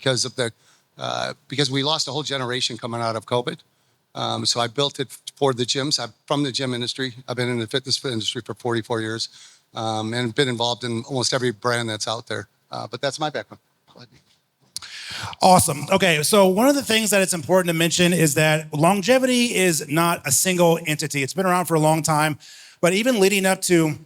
because we lost a whole generation coming out of COVID. So I built it for the gyms. I'm from the gym industry. I've been in the fitness industry for 44 years and been involved in almost every brand that's out there. But that's my background. Awesome. Okay, so one of the things that it's important to mention is that longevity is not a single entity. It's been around for a long time, but even leading up to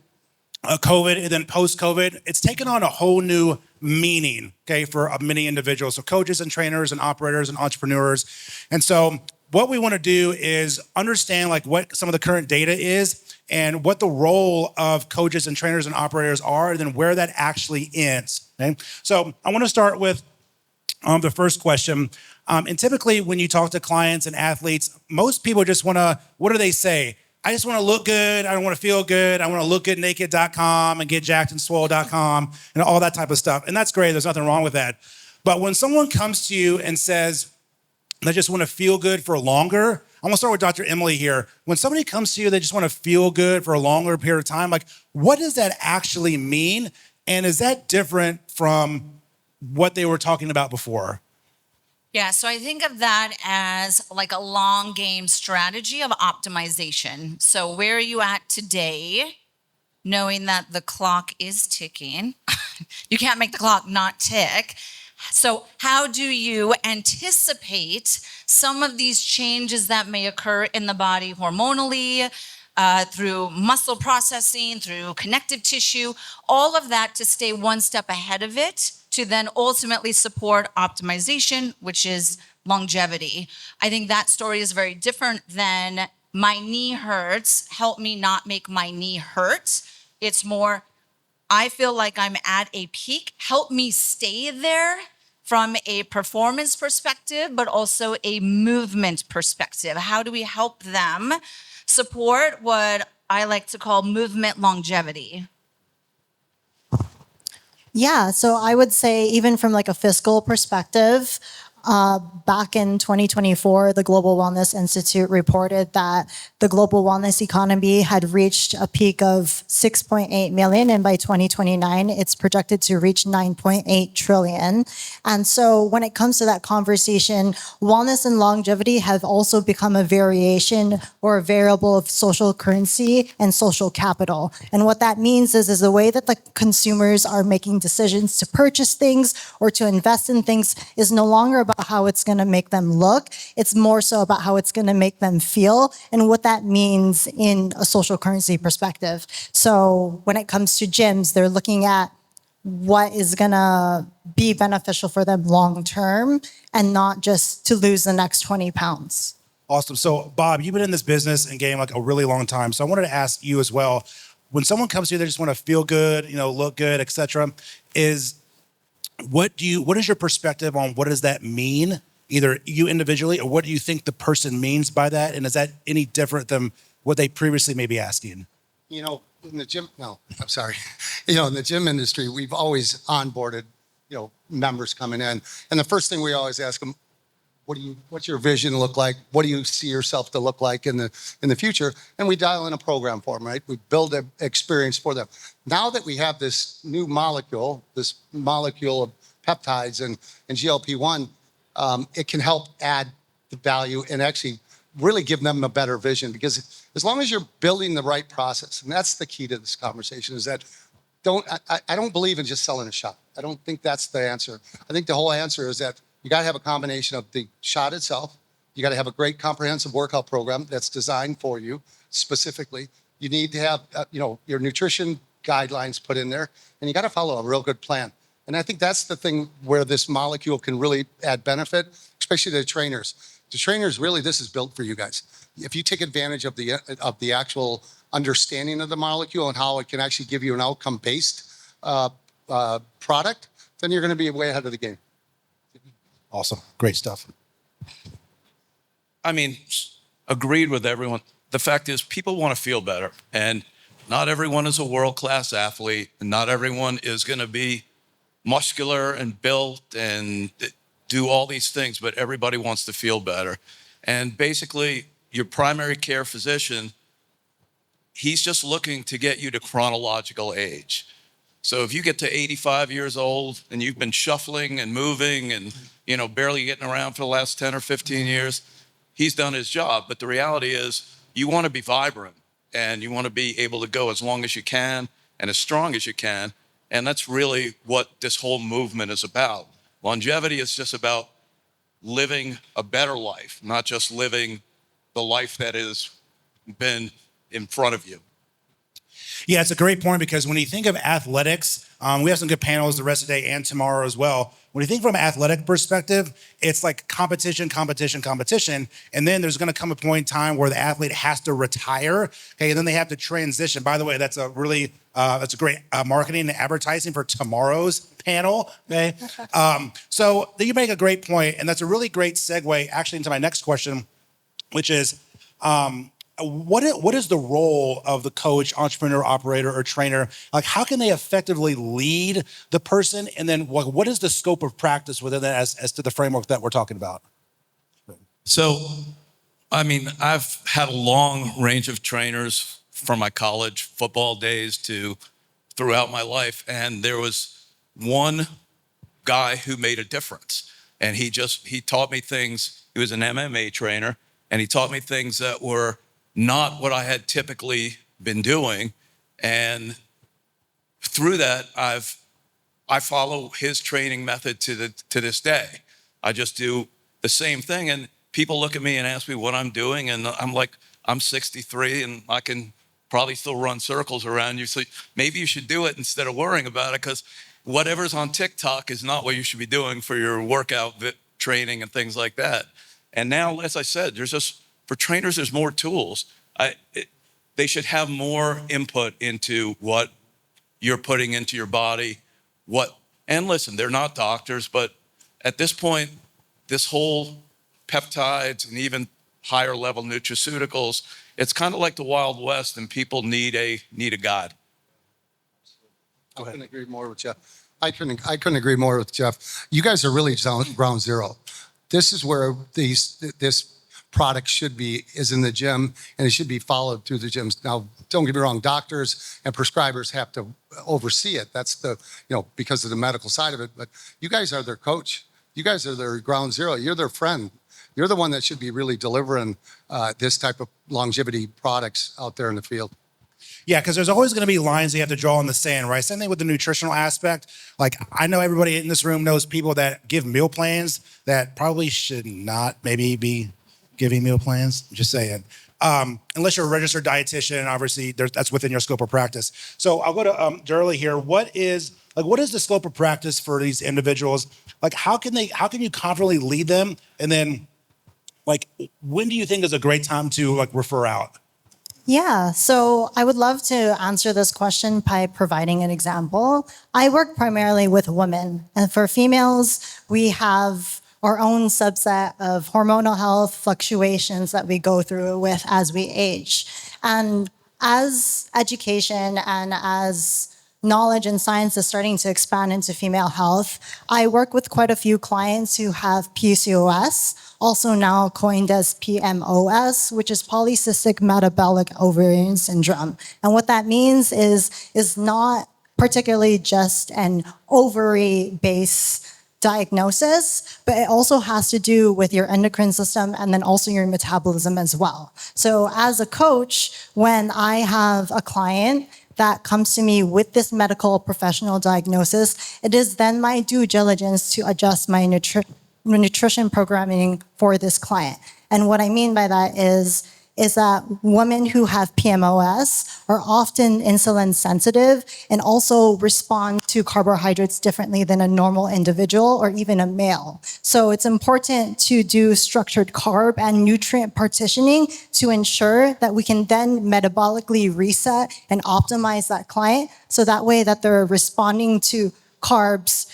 COVID and then post-COVID, it's taken on a whole new meaning, okay, for many individuals. So coaches and trainers and operators and entrepreneurs. And so what we want to do is understand like what some of the current data is and what the role of coaches and trainers and operators are, and then where that actually ends. Okay? So I want to start with the first question. And typically when you talk to clients and athletes, most people just want to, what do they say? I just want to look good. I don't want to feel good. I want to look good naked.com and get jacked and swole.com and all that type of stuff. And that's great. There's nothing wrong with that. But when someone comes to you and says, they just want to feel good for longer, I'm going to start with Dr. Emily here. When somebody comes to you, they just want to feel good for a longer period of time. Like, what does that actually mean? And is that different from what they were talking about before? Yeah, so I think of that as like a long game strategy of optimization. So where are you at today, knowing that the clock is ticking? You can't make the clock not tick. So how do you anticipate some of these changes that may occur in the body hormonally, through muscle processing, through connective tissue, all of that to stay one step ahead of it, to then ultimately support optimization, which is longevity. I think that story is very different than my knee hurts, help me not make my knee hurt. It's more, I feel like I'm at a peak, help me stay there from a performance perspective, but also a movement perspective. How do we help them support what I like to call movement longevity? Yeah, so I would say even from like a fiscal perspective, back in 2024, the Global Wellness Institute reported that the global wellness economy had reached a peak of 6.8 million, and by 2029, it's projected to reach 9.8 trillion. And so when it comes to that conversation, wellness and longevity have also become a variation or a variable of social currency and social capital. And what that means is the way that the consumers are making decisions to purchase things or to invest in things is no longer about how it's going to make them look. It's more so about how it's going to make them feel and what that means in a social currency perspective. So when it comes to gyms, they're looking at what is going to be beneficial for them long term and not just to lose the next 20 pounds. Awesome. So Bob, you've been in this business and game like a really long time. So I wanted to ask you as well, when someone comes to you, they just want to feel good, look good, etc. What is your perspective on what does that mean, either you individually, or what do you think the person means by that? And is that any different than what they previously may be asking? In the gym, in the gym industry, we've always onboarded, members coming in. And the first thing we always ask them, what's your vision look like? What do you see yourself to look like in the future? And we dial in a program for them, right? We build an experience for them. Now that we have this new molecule, of peptides and GLP-1, it can help add the value and actually really give them a better vision, because as long as you're building the right process, and that's the key to this conversation, is that I don't believe in just selling a shot. I don't think that's the answer. I think the whole answer is that you got to have a combination of the shot itself. You got to have a great comprehensive workout program that's designed for you specifically. You need to have, your nutrition guidelines put in there, and you got to follow a real good plan. And I think that's the thing where this molecule can really add benefit, especially to the trainers. The trainers, really, this is built for you guys. If you take advantage of the actual understanding of the molecule and how it can actually give you an outcome-based product, then you're going to be way ahead of the game. Awesome. Great stuff. Agreed with everyone. The fact is, people want to feel better. And not everyone is a world-class athlete. And not everyone is going to be muscular and built and do all these things, but everybody wants to feel better. And basically, your primary care physician, he's just looking to get you to chronological age. So if you get to 85 years old and you've been shuffling and moving and, barely getting around for the last 10 or 15 years, he's done his job. But the reality is you want to be vibrant and you want to be able to go as long as you can and as strong as you can. And that's really what this whole movement is about. Longevity is just about living a better life, not just living the life that has been in front of you. Yeah, it's a great point because when you think of athletics, we have some good panels the rest of the day and tomorrow as well. When you think from an athletic perspective, it's like competition, competition, competition. And then there's going to come a point in time where the athlete has to retire. Okay, and then they have to transition. By the way, that's a great marketing and advertising for tomorrow's panel. Okay, so you make a great point, and that's a really great segue actually into my next question, which is, what is the role of the coach, entrepreneur, operator, or trainer? Like, how can they effectively lead the person? And then what is the scope of practice within that as to the framework that we're talking about? So, I've had a long range of trainers from my college football days to throughout my life. And there was one guy who made a difference. And he taught me things. He was an MMA trainer, and he taught me things that were not what I had typically been doing. And through that, I follow his training method to this day. I just do the same thing. And people look at me and ask me what I'm doing. And I'm like, I'm 63 and I can probably still run circles around you. So maybe you should do it instead of worrying about it, because whatever's on TikTok is not what you should be doing for your workout training and things like that. And now, as I said, for trainers, there's more tools. They should have more input into what you're putting into your body. And listen, they're not doctors, but at this point, this whole peptides and even higher level nutraceuticals, it's kind of like the Wild West, and people need a guide. I couldn't agree more with Jeff. I couldn't agree more with Jeff. You guys are really ground zero. This is where this product is in the gym, and it should be followed through the gyms. Now, don't get me wrong, doctors and prescribers have to oversee it. That's because of the medical side of it, but you guys are their coach. You guys are their ground zero. You're their friend. You're the one that should be really delivering this type of longevity products out there in the field. Yeah, because there's always going to be lines you have to draw in the sand, right? Same thing with the nutritional aspect. Like, I know everybody in this room knows people that give meal plans that probably should not maybe be giving meal plans. Just saying. Unless you're a registered dietitian, obviously that's within your scope of practice. So I'll go to Derla here. What is the scope of practice for these individuals? Like, how can you confidently lead them? And then, like, when do you think is a great time to refer out? Yeah, so I would love to answer this question by providing an example. I work primarily with women, and for females, we have our own subset of hormonal health fluctuations that we go through with as we age. And as education and as knowledge and science is starting to expand into female health, I work with quite a few clients who have PCOS, also now coined as PMOS, which is polycystic metabolic ovarian syndrome. And what that means is not particularly just an ovary-based diagnosis, but it also has to do with your endocrine system and then also your metabolism as well. So as a coach, when I have a client that comes to me with this medical professional diagnosis, it is then my due diligence to adjust my nutrition programming for this client. And what I mean by that is that women who have PMOS are often insulin sensitive and also respond to carbohydrates differently than a normal individual or even a male. So it's important to do structured carb and nutrient partitioning to ensure that we can then metabolically reset and optimize that client so that way that they're responding to carbs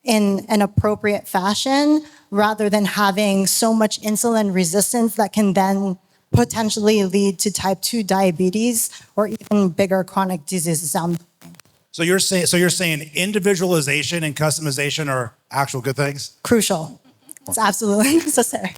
in an appropriate fashion rather than having so much insulin resistance that can then potentially lead to type 2 diabetes or even bigger chronic diseases down the line. So you're saying individualization and customization are actual good things? Crucial. It's absolutely necessary.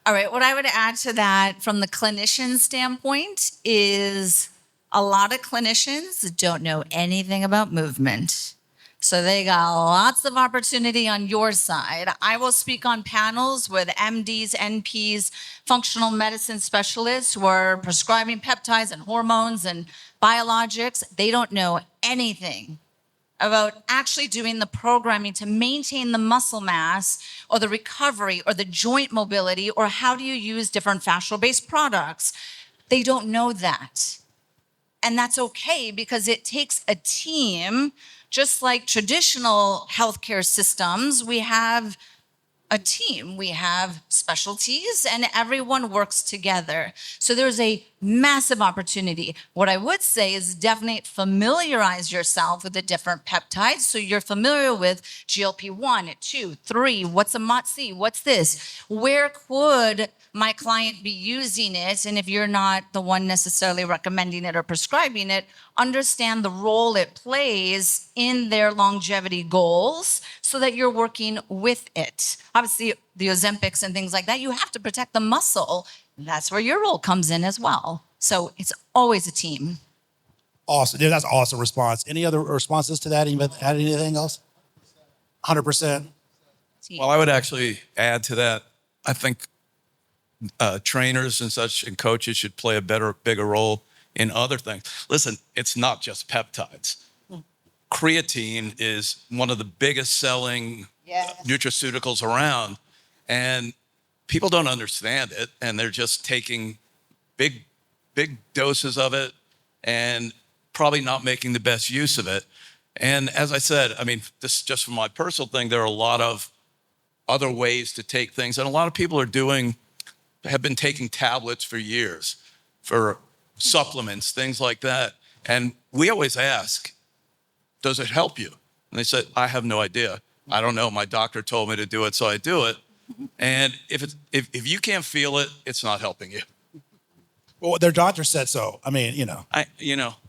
All right, what I would add to that from the clinician standpoint is A lot of clinicians don't know anything about movement. So they got lots of opportunity on your side. I will speak on panels with MDs, NPs, functional medicine specialists who are prescribing peptides and hormones and biologics. They don't know anything about actually doing the programming to maintain the muscle mass or the recovery or the joint mobility or how do you use different fascial-based products. They don't know that. And that's okay because it takes a team, just like traditional healthcare systems, we have a team, we have specialties, and everyone works together. So there's a massive opportunity. What I would say is definitely familiarize yourself with the different peptides. So you're familiar with GLP-1, 2, 3, what's a MOTS-c, what's this? Where could my client be using it? And if you're not the one necessarily recommending it or prescribing it, understand the role it plays in their longevity goals so that you're working with it. Obviously, the Ozempics and things like that, you have to protect the muscle. That's where your role comes in as well. So it's always a team. Awesome. Dude, that's an awesome response. Any other responses to that? Anybody add anything else? 100%. Well, I would actually add to that. I think trainers and such and coaches should play a bigger role in other things. Listen, it's not just peptides. Creatine is one of the biggest selling nutraceuticals around, and people don't understand it, and they're just taking big doses of it and probably not making the best use of it. And as I said, I mean, this is just from my personal thing, there are a lot of other ways to take things, and a lot of people have been taking tablets for years for supplements, things like that. And we always ask, does it help you? And they said, I have no idea. I don't know. My doctor told me to do it, so I do it. And if you can't feel it, it's not helping you. Well, their doctor said so. I mean,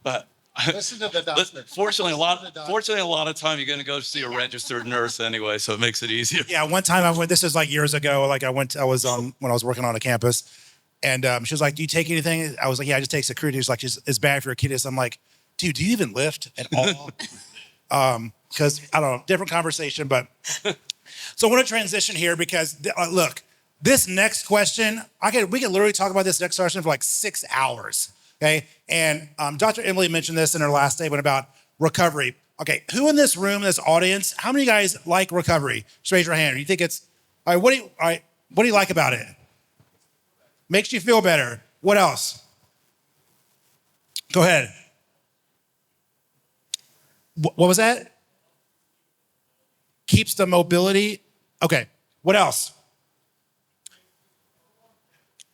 But Listen to the doctor. fortunately, a lot of time you're going to go see a registered nurse anyway, so it makes it easier. yeah, one time I went, this was like years ago, like when I was working on a campus, and she was like, do you take anything? I was like, yeah, I just take security. She's like, it's bad for your kidneys. I'm like, dude, do you even lift at all? Because I don't know, different conversation, but so I want to transition here because look, this next question, we can literally talk about this next question for like 6 hours. Okay, and Dr. Emily mentioned this in her last statement about recovery. Okay, who in this room, this audience, how many guys like recovery? Just raise your hand. You think it's all right? What do you like about it? Makes you feel better. What else? Go ahead. What was that? Keeps the mobility. Okay. What else?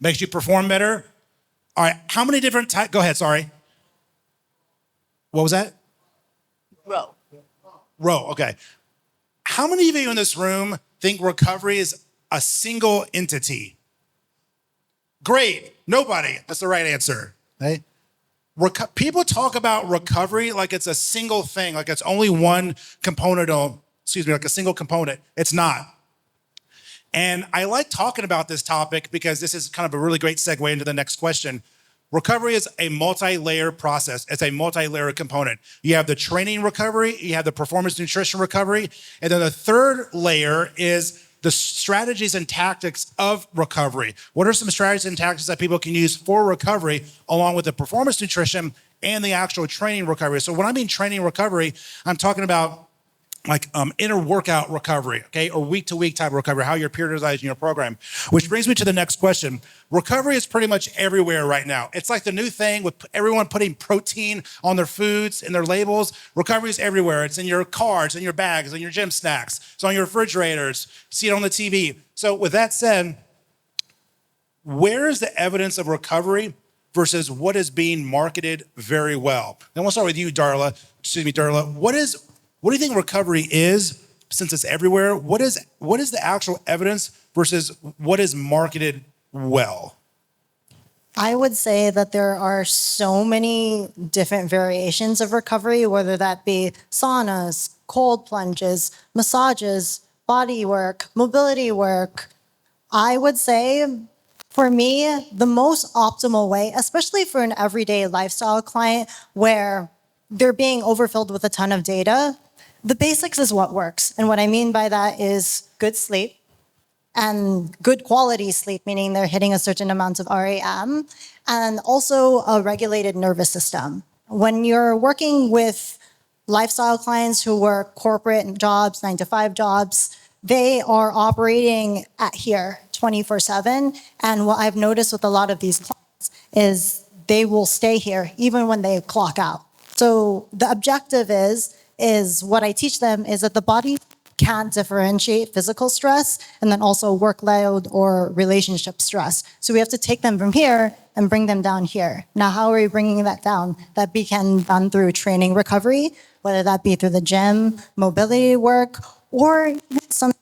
Makes you perform better. All right. How many different types? Go ahead. Sorry. What was that? Row. Okay. How many of you in this room think recovery is a single entity? Great. Nobody. That's the right answer. Okay? People talk about recovery like it's a single thing, like it's only one component like a single component. It's not. And I like talking about this topic because this is kind of a really great segue into the next question. Recovery is a multi-layer process. It's a multi-layer component. You have the training recovery, you have the performance nutrition recovery, and then the third layer is the strategies and tactics of recovery. What are some strategies and tactics that people can use for recovery along with the performance nutrition and the actual training recovery? So when I mean training recovery, I'm talking about like inner workout recovery, okay, or week-to-week type of recovery, how you're periodizing your program. Which brings me to the next question. Recovery is pretty much everywhere right now. It's like the new thing with everyone putting protein on their foods and their labels. Recovery is everywhere. It's in your car, it's in your bags, it's in your gym snacks, it's on your refrigerators, see it on the TV. So with that said, where is the evidence of recovery versus what is being marketed very well? And we'll start with you, Derla. What do you think recovery is, since it's everywhere? What is the actual evidence versus what is marketed well? I would say that there are so many different variations of recovery, whether that be saunas, cold plunges, massages, body work, mobility work. I would say For me, the most optimal way, especially for an everyday lifestyle client where they're being overfilled with a ton of data, the basics is what works. And what I mean by that is good sleep and good quality sleep, meaning they're hitting a certain amount of REM, and also a regulated nervous system. When you're working with lifestyle clients who work corporate jobs, 9 to 5 jobs, they are operating at here 24/7. And what I've noticed with a lot of these clients is they will stay here even when they clock out. So the objective is what I teach them is that the body can't differentiate physical stress and then also workload or relationship stress. So we have to take them from here and bring them down here. Now, how are we bringing that down? That can be done through training recovery, whether that be through the gym, mobility work, or some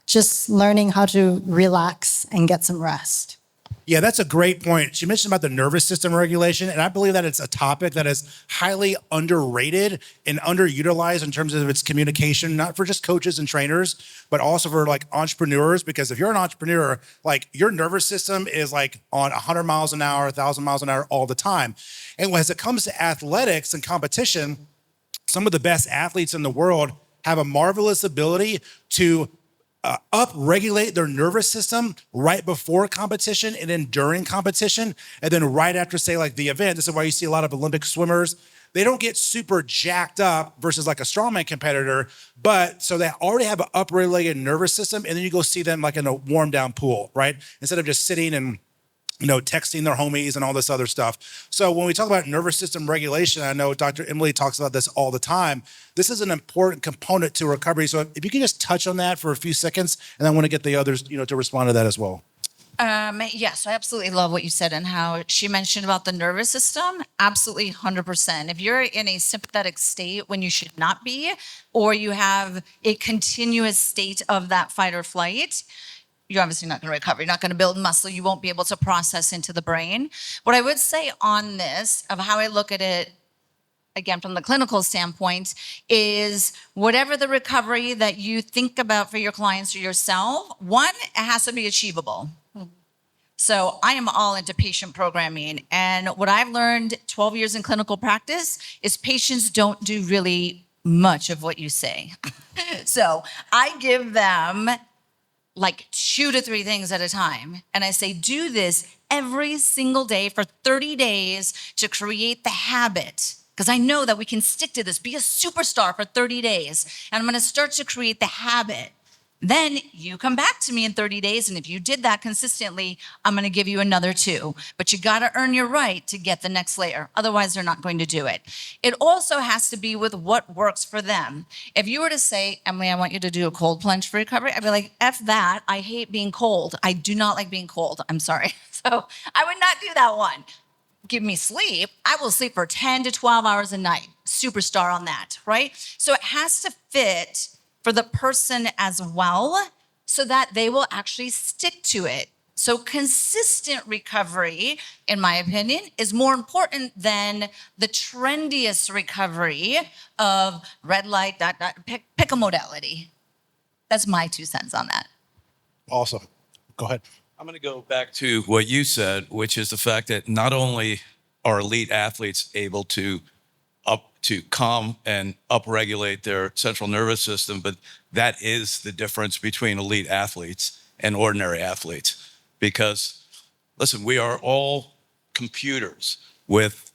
just learning how to relax and get some rest. Yeah, that's a great point. She mentioned about the nervous system regulation, and I believe that it's a topic that is highly underrated and underutilized in terms of its communication, not for just coaches and trainers, but also for like entrepreneurs. Because if you're an entrepreneur, like your nervous system is like on 100 miles an hour, 1,000 miles an hour all the time. And as it comes to athletics and competition, some of the best athletes in the world have a marvelous ability to up-regulate their nervous system right before competition and then during competition, and then right after, say, like the event. This is why you see a lot of Olympic swimmers. They don't get super jacked up versus like a strongman competitor, but so they already have an up-regulated nervous system, and then you go see them like in a warm-down pool, right? Instead of just sitting and texting their homies and all this other stuff. So when we talk about nervous system regulation, I know Dr. Emily talks about this all the time. This is an important component to recovery. So if you can just touch on that for a few seconds, and I want to get the others, to respond to that as well. Yes, I absolutely love what you said and how she mentioned about the nervous system. Absolutely 100%. If you're in a sympathetic state when you should not be, or you have a continuous state of that fight or flight, you're obviously not going to recover. You're not going to build muscle. You won't be able to process into the brain. What I would say on this, of how I look at it, again, from the clinical standpoint, is whatever the recovery that you think about for your clients or yourself, one, it has to be achievable. So I am all into patient programming. And what I've learned 12 years in clinical practice is patients don't do really much of what you say. So I give them like 2 to 3 things at a time. And I say, do this every single day for 30 days to create the habit. Because I know that we can stick to this, be a superstar for 30 days. And I'm going to start to create the habit. Then you come back to me in 30 days. And if you did that consistently, I'm going to give you another 2. But you got to earn your right to get the next layer. Otherwise, they're not going to do it. It also has to be with what works for them. If you were to say, Emily, I want you to do a cold plunge for recovery, I'd be like, F that. I hate being cold. I do not like being cold. I'm sorry. So I would not do that one. Give me sleep. I will sleep for 10 to 12 hours a night. Superstar on that, right? So it has to fit for the person as well, so that they will actually stick to it. So consistent recovery, in my opinion, is more important than the trendiest recovery of red light, pick a modality. That's my 2 cents on that. Awesome. Go ahead. I'm going to go back to what you said, which is the fact that not only are elite athletes able to calm and upregulate their central nervous system, but that is the difference between elite athletes and ordinary athletes. Because, listen, we are all computers with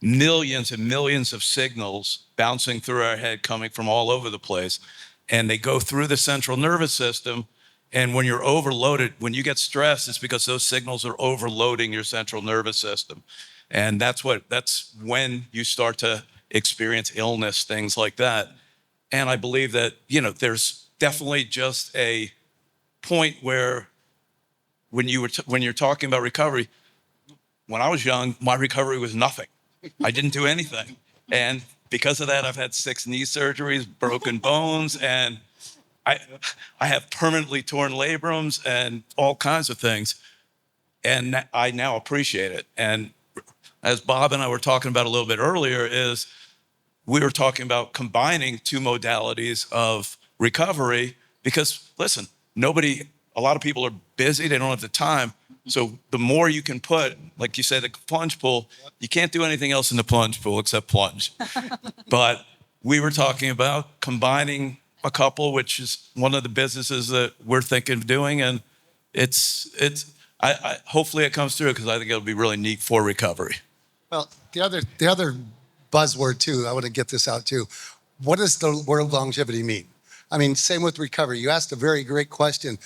millions and millions of signals bouncing through our head, coming from all over the place, and they go through the central nervous system. And when you're overloaded, when you get stressed, it's because those signals are overloading your central nervous system. And that's when you start to experience illness, things like that. And I believe that, there's definitely just a point where when you're talking about recovery, when I was young, my recovery was nothing. I didn't do anything. And because of that, I've had 6 knee surgeries, broken bones, and I have permanently torn labrums and all kinds of things. And I now appreciate it. And as Bob and I were talking about a little bit earlier, is we were talking about combining 2 modalities of recovery because, listen, nobody a lot of people are busy. They don't have the time. So the more you can put, like you said, the plunge pool, you can't do anything else in the plunge pool except plunge. But we were talking about combining a couple, which is one of the businesses that we're thinking of doing. And I hopefully it comes through because I think it'll be really neat for recovery. Well, the other buzzword too, I want to get this out too. What does the word longevity mean? I mean, same with recovery. You asked a very great question.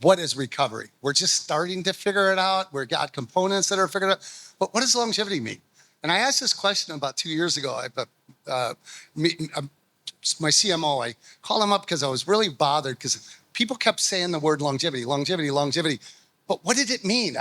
What is recovery? We're just starting to figure it out. We've got components that are figured out. But what does longevity mean? And I asked this question about 2 years ago. My CMO, I called him up because I was really bothered because people kept saying the word longevity, longevity, longevity. But what did it mean?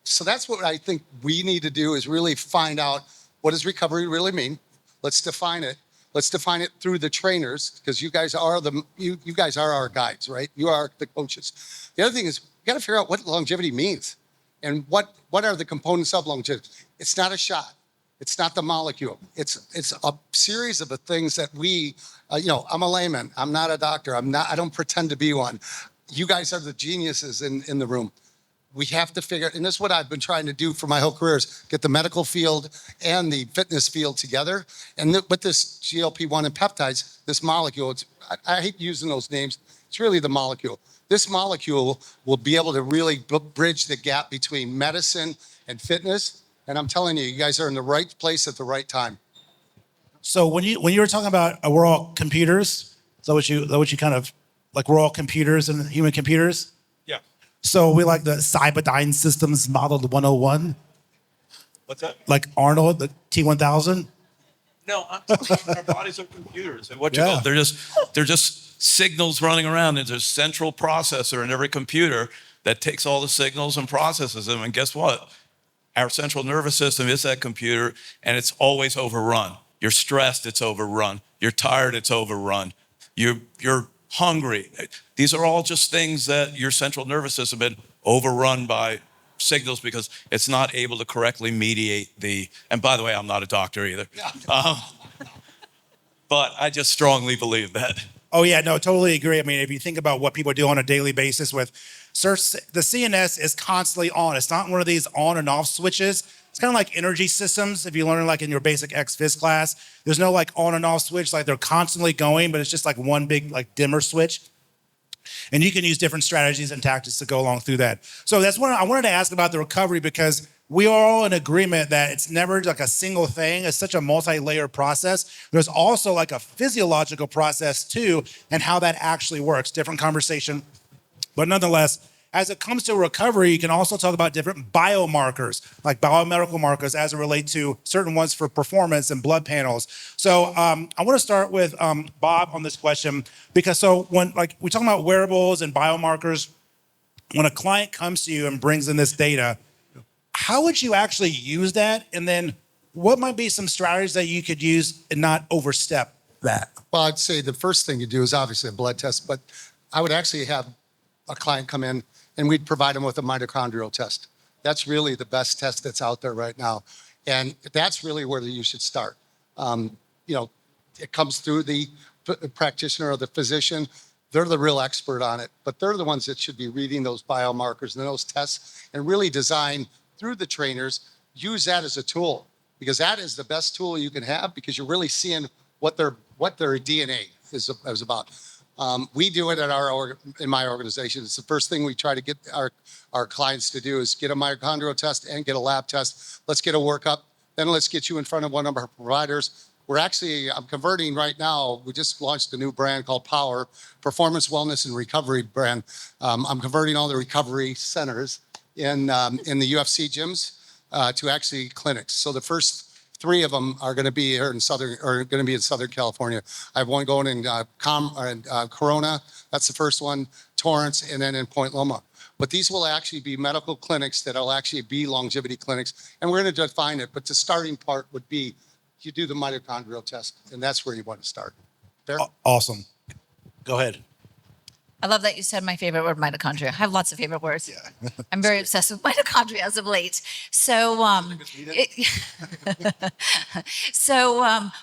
So that's what I think we need to do is really find out what does recovery really mean. Let's define it. Let's define it through the trainers because you guys are you guys are our guides, right? You are the coaches. The other thing is we got to figure out what longevity means and what are the components of longevity. It's not a shot. It's not the molecule. It's a series of the things that I'm a layman. I'm not a doctor. I don't pretend to be one. You guys are the geniuses in the room. We have to figure, and this is what I've been trying to do for my whole career is get the medical field and the fitness field together. And with this GLP-1 and peptides, this molecule, I hate using those names. It's really the molecule. This molecule will be able to really bridge the gap between medicine and fitness. And I'm telling you, you guys are in the right place at the right time. So when you were talking about we're all computers, is that what you kind of like we're all computers and human computers? Yeah. So we like the Cyberdyne Systems Model 101? What's that? Like Arnold, the T1000? No, our bodies are computers. And what you call, they're just signals running around. There's a central processor in every computer that takes all the signals and processes them. And guess what? Our central nervous system is that computer, and it's always overrun. You're stressed, it's overrun. You're tired, it's overrun. You're hungry. These are all just things that your central nervous system has been overrun by signals because it's not able to correctly mediate and by the way, I'm not a doctor either. But I just strongly believe that. Oh yeah, no, totally agree. I mean, if you think about what people do on a daily basis with search, the CNS is constantly on. It's not one of these on and off switches. It's kind of like energy systems. If you learn like in your basic ex-phys class, there's no like on and off switch. Like they're constantly going, but it's just like one big like dimmer switch. And you can use different strategies and tactics to go along through that. So that's what I wanted to ask about the recovery because we are all in agreement that it's never like a single thing. It's such a multi-layered process. There's also like a physiological process too, and how that actually works. Different conversation. But nonetheless, as it comes to recovery, you can also talk about different biomarkers, like biomedical markers as it relates to certain ones for performance and blood panels. So I want to start with Bob on this question, because when like we're talking about wearables and biomarkers, when a client comes to you and brings in this data, how would you actually use that? And then what might be some strategies that you could use and not overstep that? Well, I'd say the first thing you do is obviously a blood test, but I would actually have a client come in and we'd provide them with a mitochondrial test. That's really the best test that's out there right now. And that's really where you should start. It comes through the practitioner or the physician. They're the real expert on it, but they're the ones that should be reading those biomarkers and those tests and really design through the trainers, use that as a tool because that is the best tool you can have because you're really seeing what their DNA is about. We do it in my organization. It's the first thing we try to get our clients to do is get a mitochondrial test and get a lab test. Let's get a workup. Then let's get you in front of one of our providers. I'm converting right now. We just launched a new brand called Power, Performance, Wellness, and Recovery brand. I'm converting all the recovery centers in the UFC gyms to actually clinics. So the first 3 of them are going to be here in Southern California. I have one going in Corona. That's the first one, Torrance, and then in Point Loma. But these will actually be medical clinics that will actually be longevity clinics, and we're going to define it. But the starting part would be you do the mitochondrial test, and that's where you want to start. Fair? Awesome. Go ahead. I love that you said my favorite word, mitochondria. I have lots of favorite words. Yeah. I'm very obsessed with mitochondria as of late. So,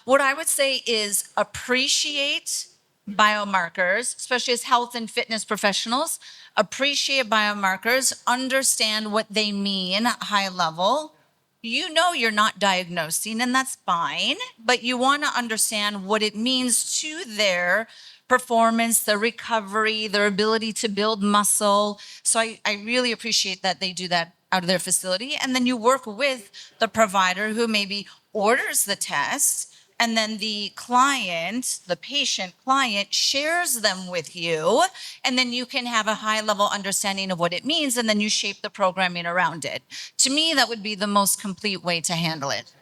what I would say is appreciate biomarkers, especially as health and fitness professionals, appreciate biomarkers, understand what they mean high level. You know you're not diagnosing, and that's fine, but you want to understand what it means to their performance, their recovery, their ability to build muscle. So I really appreciate that they do that out of their facility. And then you work with the provider who maybe orders the test, and then the client, the patient client, shares them with you, and then you can have a high level understanding of what it means, and then you shape the programming around it. To me, that would be the most complete way to handle it.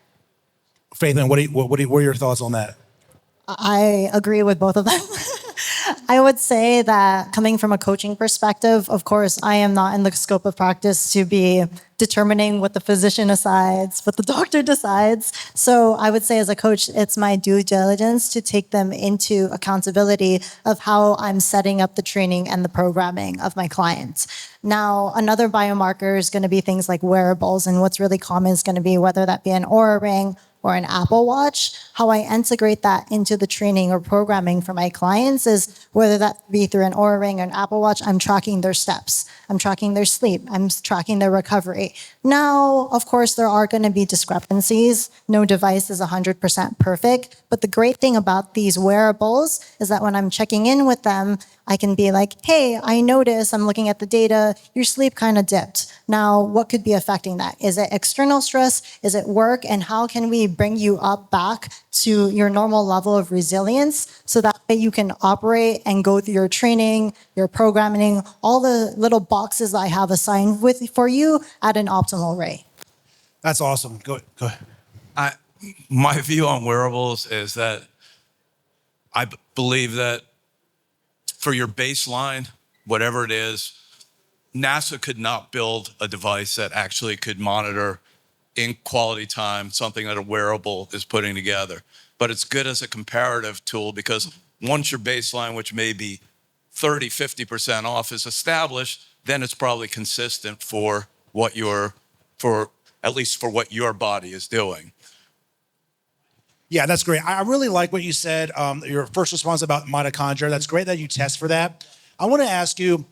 Faithlyn, what are your thoughts on that? I agree with both of them. I would say that coming from a coaching perspective, of course, I am not in the scope of practice to be determining what the physician decides, what the doctor decides. So I would say as a coach, it's my due diligence to take them into accountability of how I'm setting up the training and the programming of my clients. Now, another biomarker is going to be things like wearables, and what's really common is going to be whether that be an Oura Ring or an Apple Watch. How I integrate that into the training or programming for my clients is whether that be through an Oura Ring or an Apple Watch, I'm tracking their steps, I'm tracking their sleep, I'm tracking their recovery. Now, of course, there are going to be discrepancies. No device is 100% perfect. But the great thing about these wearables is that when I'm checking in with them, I can be like, hey, I notice, I'm looking at the data, your sleep kind of dipped. Now, what could be affecting that? Is it external stress? Is it work? And how can we bring you up back to your normal level of resilience so that way you can operate and go through your training, your programming, all the little boxes I have assigned for you at an optimal rate. That's awesome. Go ahead. My view on wearables is that I believe that for your baseline, whatever it is, NASA could not build a device that actually could monitor in quality time something that a wearable is putting together. But it's good as a comparative tool because once your baseline, which may be 30, 50% off, is established, then it's probably consistent for at least for what your body is doing. Yeah, that's great. I really like what you said, your first response about mitochondria. That's great that you test for that. I want to ask you,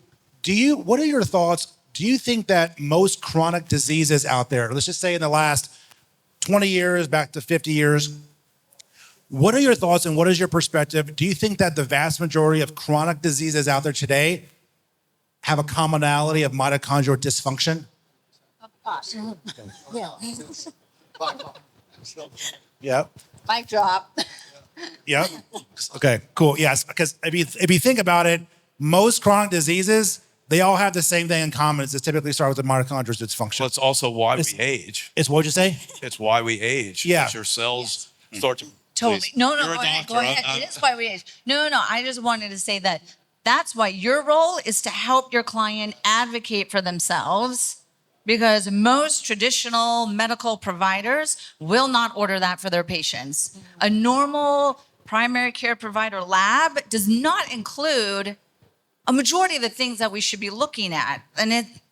what are your thoughts? Do you think that most chronic diseases out there, let's just say in the last 20 years, back to 50 years, what are your thoughts and what is your perspective? Do you think that the vast majority of chronic diseases out there today have a commonality of mitochondrial dysfunction? Yep. Mic drop. Yep. Okay, cool. Yes, because if you think about it, most chronic diseases, they all have the same thing in common. It's typically start with the mitochondrial dysfunction. Well, it's also why we age. It's what'd you say? It's why we age. Yeah. Your cells start to... Totally. Please. No, You're a go ahead. doctor. Go ahead. It is why we age. No. I just wanted to say that that's why your role is to help your client advocate for themselves, because most traditional medical providers will not order that for their patients. A normal primary care provider lab does not include a majority of the things that we should be looking at.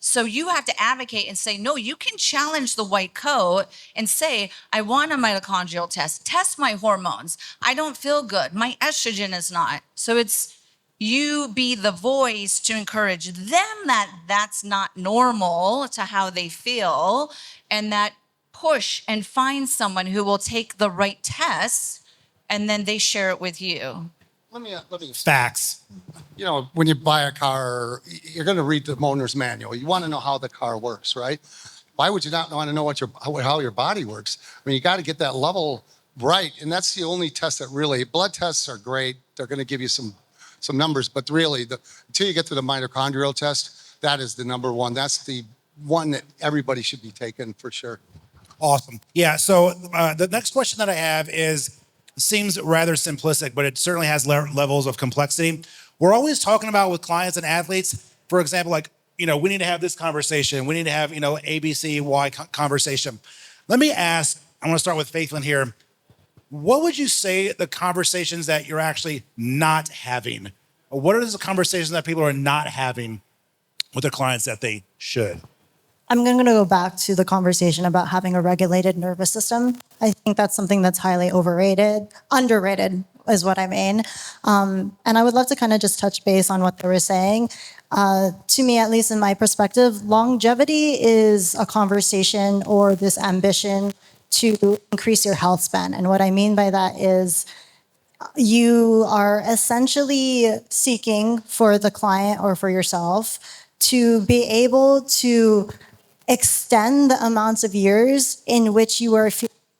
So you have to advocate and say, no, you can challenge the white coat and say, I want a mitochondrial test my hormones. I don't feel good. My estrogen is not. So it's you be the voice to encourage them that that's not normal to how they feel, and that push and find someone who will take the right tests, and then they share it with you. Let me Facts. you know, when you buy a car, you're going to read the owner's manual. You want to know how the car works, right? Why would you not want to know how your body works? I mean, you got to get that level right, and that's the only test that really. Blood tests are great; they're going to give you some numbers, but really, until you get to the mitochondrial test, that is the number one. That's the one that everybody should be taking for sure. Awesome. Yeah. So the next question that I have seems rather simplistic, but it certainly has levels of complexity. We're always talking about with clients and athletes, for example, like, we need to have this conversation. We need to have, A, B, C, Y conversation. Let me ask, I want to start with Faithlyn here. What would you say the conversations that you're actually not having? Or what are the conversations that people are not having with their clients that they should? I'm going to go back to the conversation about having a regulated nervous system. I think that's something that's highly underrated. is what I mean. And I would love to kind of just touch base on what they were saying. To me, at least in my perspective, longevity is a conversation or this ambition to increase your health span. And what I mean by that is you are essentially seeking for the client or for yourself to be able to extend the amounts of years in which you are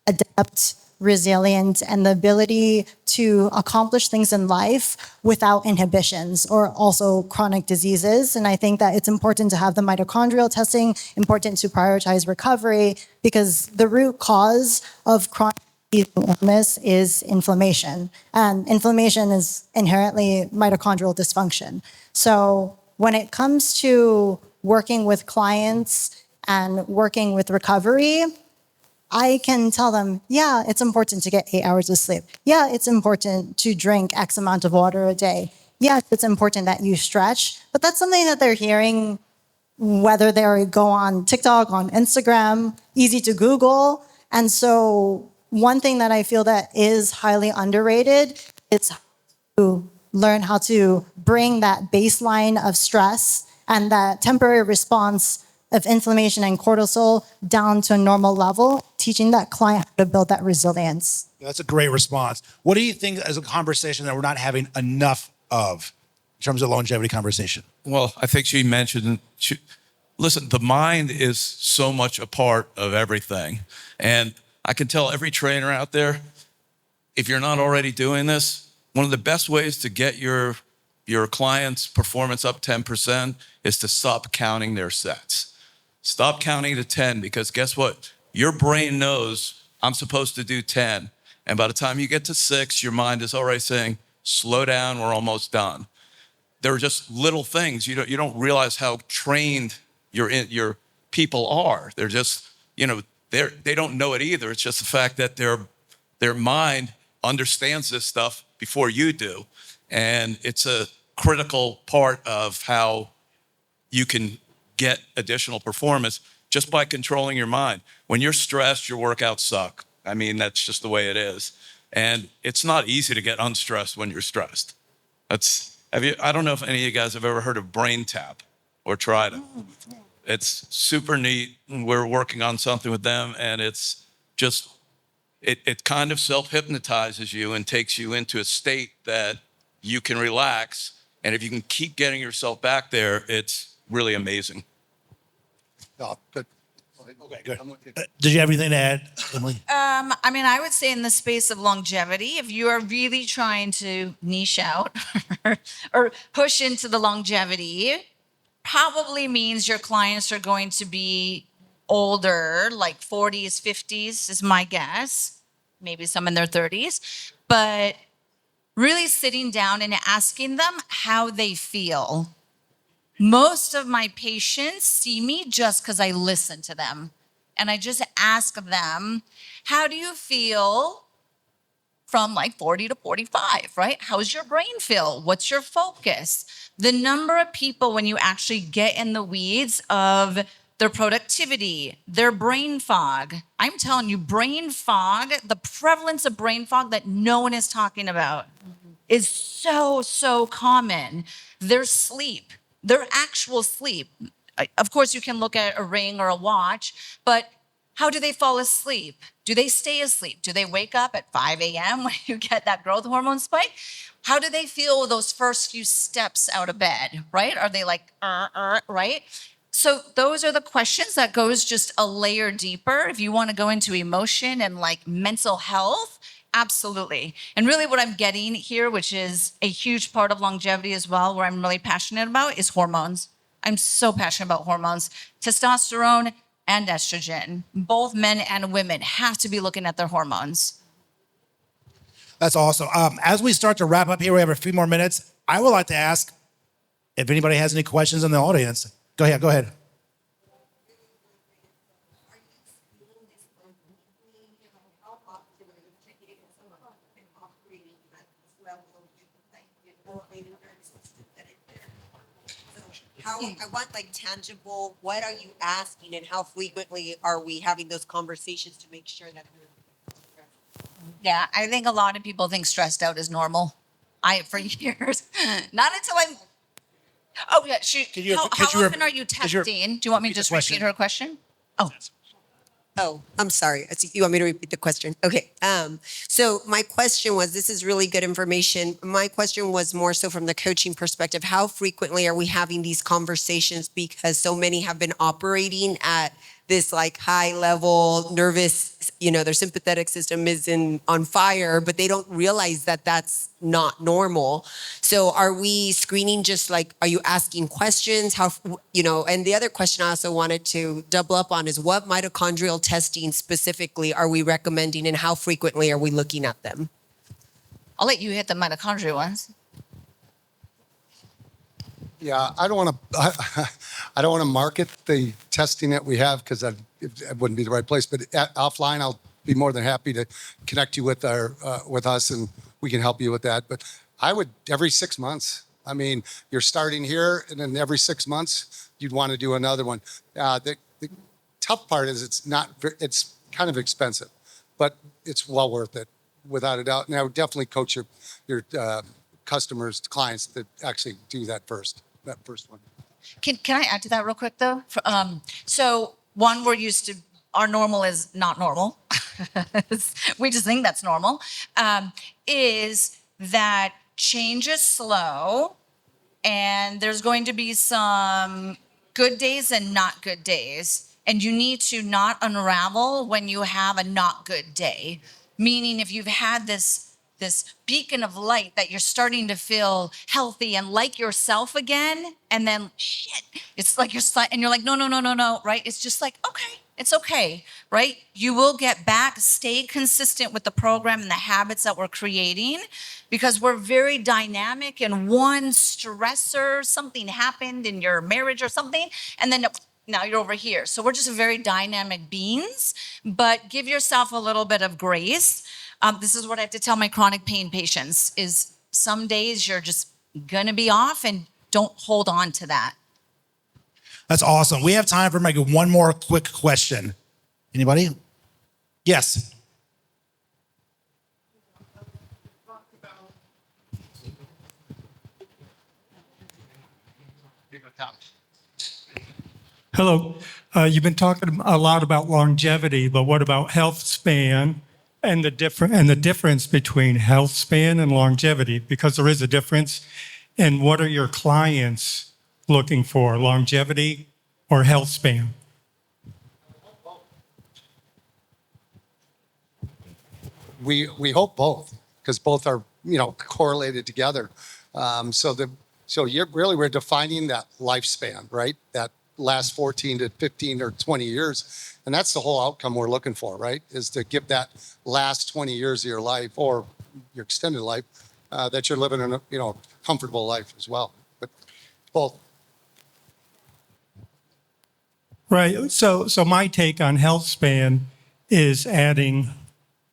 adept, resilient, and the ability to accomplish things in life without inhibitions or also chronic diseases. And I think that it's important to have the mitochondrial testing, important to prioritize recovery, because the root cause of chronic illness is inflammation. And inflammation is inherently mitochondrial dysfunction. So when it comes to working with clients and working with recovery, I can tell them, yeah, it's important to get 8 hours of sleep. Yeah, it's important to drink X amount of water a day. Yeah, it's important that you stretch. But that's something that they're hearing whether they go on TikTok, on Instagram, easy to Google. And so one thing that I feel that is highly underrated is to learn how to bring that baseline of stress and that temporary response of inflammation and cortisol down to a normal level, teaching that client how to build that resilience. That's a great response. What do you think as a conversation that we're not having enough of in terms of longevity conversation? Well, I think she mentioned, listen, the mind is so much a part of everything. And I can tell every trainer out there, if you're not already doing this, one of the best ways to get your client's performance up 10% is to stop counting their sets. Stop counting to 10, because guess what? Your brain knows I'm supposed to do 10. And by the time you get to 6, your mind is already saying, slow down, we're almost done. There are just little things. You don't realize how trained your people are. They're just, they don't know it either. It's just the fact that their mind understands this stuff before you do. And it's a critical part of how you can get additional performance just by controlling your mind. When you're stressed, your workouts suck. I mean, that's just the way it is. And it's not easy to get unstressed when you're stressed. I don't know if any of you guys have ever heard of Brain Tap or tried it. It's super neat. We're working on something with them, and it's just, it kind of self-hypnotizes you and takes you into a state that you can relax. And if you can keep getting yourself back there, it's really amazing. Oh, good. Okay, good. Did you have anything to add, Emily? I would say in the space of longevity, if you are really trying to niche out or push into the longevity, probably means your clients are going to be older, like 40s, 50s is my guess. Maybe some in their 30s. But really sitting down and asking them how they feel. Most of my patients see me just because I listen to them. And I just ask them, how do you feel from like 40 to 45, right? How's your brain feel? What's your focus? The number of people, when you actually get in the weeds of their productivity, their brain fog. I'm telling you, brain fog, the prevalence of brain fog that no one is talking about is so common. Their sleep, their actual sleep. Of course, you can look at a ring or a watch, but how do they fall asleep? Do they stay asleep? Do they wake up at 5 a.m. when you get that growth hormone spike? How do they feel those first few steps out of bed, right? Are they like, right? So those are the questions that goes just a layer deeper. If you want to go into emotion and like mental health, absolutely. And really what I'm getting here, which is a huge part of longevity as well, where I'm really passionate about, is hormones. I'm so passionate about hormones. Testosterone and estrogen. Both men and women have to be looking at their hormones. That's awesome. As we start to wrap up here, we have a few more minutes. I would like to ask if anybody has any questions in the audience. Go ahead. I want like tangible, what are you asking and how frequently are we having those conversations to make sure that Yeah, I think a lot of people think stressed out is normal. For years, not until I'm. Oh yeah, how often are you testing? Do you want me to just repeat her question? Oh, Oh, I'm sorry. You want me to repeat the question? Okay. So my question was, this is really good information. My question was more so from the coaching perspective. How frequently are we having these conversations? Because so many have been operating at this like high level nervous, their sympathetic system is on fire, but they don't realize that that's not normal. So are we screening are you asking questions? And the other question I also wanted to double up on is what mitochondrial testing specifically are we recommending and how frequently are we looking at them? I'll let you hit the mitochondria ones. Yeah, I don't want to. I don't want to market the testing that we have because it wouldn't be the right place. But offline, I'll be more than happy to connect you with with us, and we can help you with that. But I would every 6 months. I mean, you're starting here, and then every 6 months you'd want to do another one. The tough part is it's kind of expensive, but it's well worth it without a doubt. And I would definitely coach your customers, clients that actually do that first one. Can I add to that real quick though? So one, our normal is not normal. We just think that's normal. Is that change is slow, and there's going to be some good days and not good days. And you need to not unravel when you have a not good day. Meaning if you've had this beacon of light that you're starting to feel healthy and like yourself again, and then shit, it's like and you're like, no, right? It's just like, okay, it's okay, right? You will get back, stay consistent with the program and the habits that we're creating because we're very dynamic, and one stressor, something happened in your marriage or something, and then now you're over here. So we're just very dynamic beings, but give yourself a little bit of grace. This is what I have to tell my chronic pain patients is some days you're just gonna be off, and don't hold on to that. That's awesome. We have time for maybe one more quick question. Anybody? Yes. Hello. You've been talking a lot about longevity, but what about health span and the difference between health span and longevity? Because there is a difference. And what are your clients looking for, longevity or health span? We hope both because both are correlated together. So we're defining that lifespan, right? That last 14 to 15 or 20 years. And that's the whole outcome we're looking for, right? Is to give that last 20 years of your life or your extended life that you're living in a comfortable life as well. But both. Right. So my take on health span is adding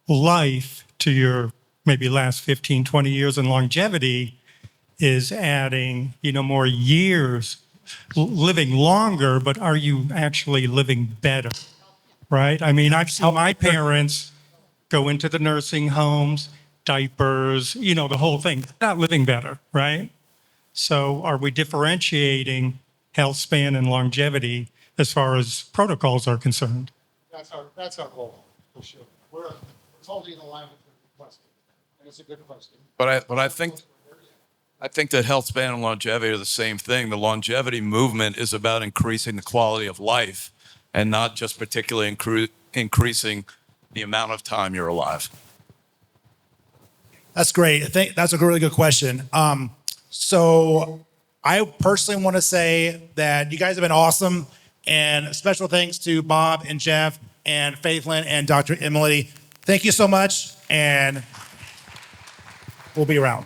life to your maybe last 15, 20 years, and longevity is adding, more years, living longer, but are you actually living better? Right? I mean, I've seen my parents go into the nursing homes, diapers, the whole thing, not living better, right? So are we differentiating health span and longevity as far as protocols are concerned? That's our goal, for sure. We're totally in alignment with the question. And it's a good question. But I think that health span and longevity are the same thing. The longevity movement is about increasing the quality of life and not just particularly increasing the amount of time you're alive. That's great. I think that's a really good question. So I personally want to say that you guys have been awesome, and special thanks to Bob and Jeff and Faithlyn and Dr. Emily. Thank you so much, and we'll be around.